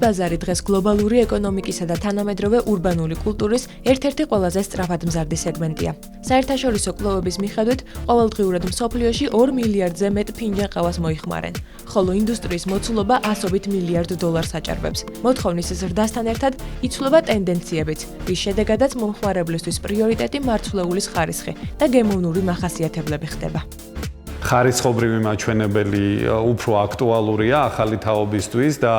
ბაზარი დღეს გლობალური ეკონომიკისა და თანამედროვე ურბანული კულტურის ერთ-ერთი ყველაზე სწრაფად მზარდი სეგმენტია. საერთაშორისო კვლევების მიხედვით, ყოველდღიურად მსოფლიოში 2 მილიარდზე მეტ ფინჯან ყავას მოიხმარენ, ხოლო ინდუსტრიის მოცულობა ასობით მილიარდ დოლარს აჭარბებს. მოთხოვნის ზრდასთან ერთად იცვლება ტენდენციებიც, რის შედეგადაც მომხმარებლისთვის პრიორიტეტი მარცვლეულის ხარისხი და გემოვნური მახასიათებლები ხდება. ხარისხობრივი მაჩვენებელი უფრო აქტუალურია ახალი თაობისთვის და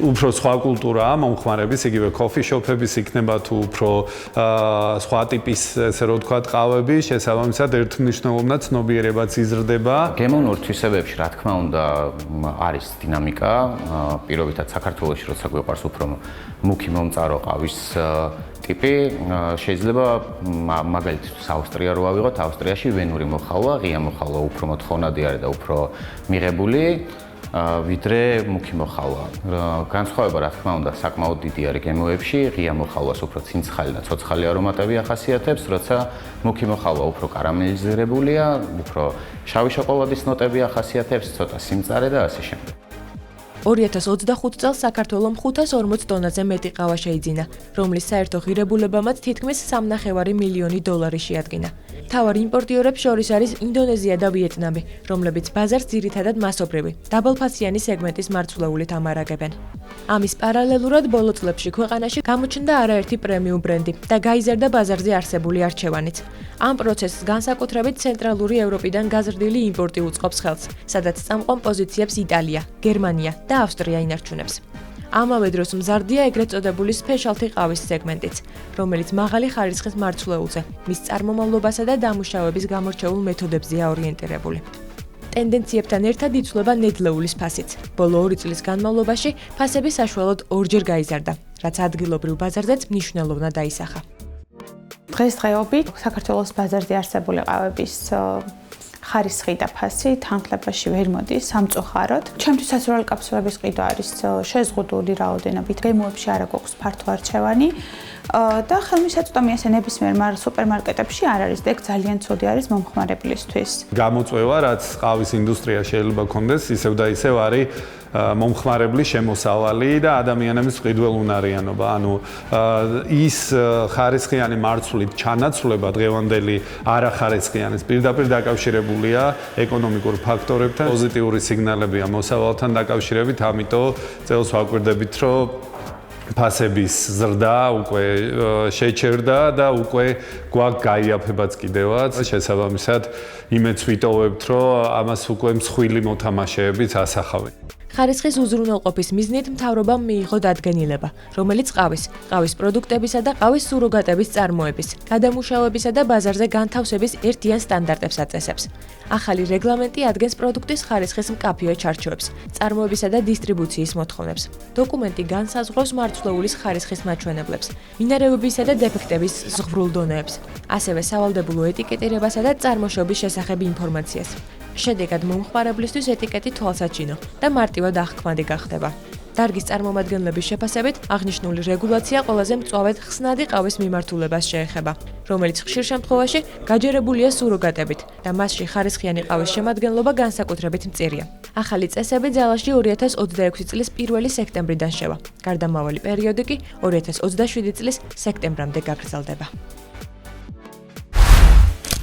უფრო სხვა კულტურაა მომხმარების, იგივე კოფი-შოპების იქნება თუ უფრო სხვა ტიპის, ესე რომ ვთქვათ, ყავები, შესაბამისად ერთმნიშვნელოვნად ცნობიერებაც იზრდება. გემოვნურ თვისებებში, რა თქმა უნდა, არის დინამიკა, პირობითად საქართველოში, როცა გვიყვარს უფრო მუქი მომწარო ყავის ტიპი, შეიძლება მაგალითად ავსტრია რო ავიღოთ, ავსტრიაში ვენური მოხალვა, ღია მოხალვა უფრო მოთხოვნადი არის და უფრო მიღებული, ვიდრე მუქი მოხალვა. განსხვავება, რა თქმა უნდა, საკმაოდ დიდი არის გემოებში, ღია მოხალვას უფრო ცინცხალი და ცოცხალი არომატები ახასიათებს, როცა მუქი მოხალვა უფრო კარამელიზირებულია, უფრო შავი შოკოლადის ნოტები ახასიათებს, ცოტა სიმწარე და ასე შემდეგ. 2025 წელს საქართველომ 540 ტონაზე მეტი ყავა შეიძინა, რომლის საერთო ღირებულებამაც თითქმის 3,5 მილიონი დოლარი შეადგინა. მთავარი იმპორტიორებს შორის არის ინდონეზია და ვიეტნამი, რომლებიც ბაზარს ძირითადად მასობრივი, დაბალფასიანი სეგმენტის მარცვლეულით ამარაგებენ. ამის პარალელურად ბოლო წლებში ქვეყანაში გამოჩნდა არაერთი პრემიუმ ბრენდი და გაიზარდა ბაზარზე არსებული არჩევანიც. ამ პროცესს განსაკუთრებით ცენტრალური ევროპიდან გაზრდილი იმპორტი უწყობს ხელს, სადაც წამყვან პოზიციებს იტალია, გერმანია და ავსტრია ინარჩუნებს. ამავე დროს მზარდია ეგრეთ წოდებული სპეშალთი ყავის სეგმენტიც, რომელიც მაღალი ხარისხის მარცვლეულზე, მის წარმომავლობასა და დამუშავების გამორჩეულ მეთოდებზეა ორიენტირებული. ტენდენციებთან ერთად იცვლება ნედლეულის ფასიც. ბოლო 2 წლის განმავლობაში ფასები საშუალოდ 2-ჯერ გაიზარდა, რაც ადგილობრივ ბაზარზეც მნიშვნელოვნად დაისახა. დღესდღეობით საქართველოს ბაზარზე არსებული ყავების ხარისხი და ფასი თანხლებაში ვერ მოდის სამწუხაროდ. ჩემთვის საცურაო კაფსულების ყიდვა არის შეზღუდული რაოდენობით. გემოებში არ აქვს ფართო არჩევანი და ხელმისაწვდომი ესე ნებისმიერ სუპერმარკეტებში არ არის და ეგ ძალიან ცუდი არის მომხმარებლისთვის. გამოწვევა, რაც ყავის ინდუსტრია შეიძლება კონდეს, ისევ და ისევ არის მომხმარებლის შემოსავალი და ადამიანების მყიდველუნარიანობა. ანუ ის ხარისხიანი მარცვლით ჩანაცვლება დღევანდელი არახარისხიანის პირდაპირ დაკავშირებულია ეკონომიკურ ფაქტორებთან. პოზიტიური სიგნალებია მოსავალთან დაკავშირებით, ამიტომ წელს ვაკვირდებით, რომ ფასების ზრდა უკვე შეჩერდა და უკვე გვაქვს გაიაფებაც კიდევაც. შესაბამისად, იმედს ვიტოვებთ, რომ ამას უკვე მსხვილი მოთამაშეებიც ასახავენ. ხარისხის უზრუნველყოფის მიზნით მთავრობამ მიიღო დადგენილება, რომელიც ყავის პროდუქტებისა და ყავის სუროგატების წარმოების, გადამუშავებისა და ბაზარზე განთავსების ერთიან სტანდარტებს აწესებს. ახალი რეგლამენტი ადგენს პროდუქტის ხარისხის მკაფიო ჩარჩოებს, წარმოებისა და დისტრიბუციის მოთხოვნებს. დოკუმენტი განსაზღვრავს მარცვლეულის ხარისხის მაჩვენებლებს, მინარევებისა და დეფექტების ზღვრულ დონეებს, ასევე სავალდებულო ეტიკეტირებასა და წარმოშობის შესახებ ინფორმაციას. შედეგად მომხმარებლისთვის ეტიკეტი თვალსაჩინო და მარტივად აღქმადი გახდება. დარგის წარმომადგენლების შეფასებით, აღნიშნული რეგულაცია ყველაზე მწვავედ ხსნადი ყავის მიმართულებას შეეხება, რომელიც ხშირ შემთხვევაში გაჯერებულია სუროგატებით და მასში ხარისხიანი ყავის შემადგენლობა განსაკუთრებით მწირია. ახალი წესები ძალაში 2026 წლის 1 სექტემბრიდან შევა. გარდამავალი პერიოდი კი 2027 წლის სექტემბრამდე გაგრძელდება.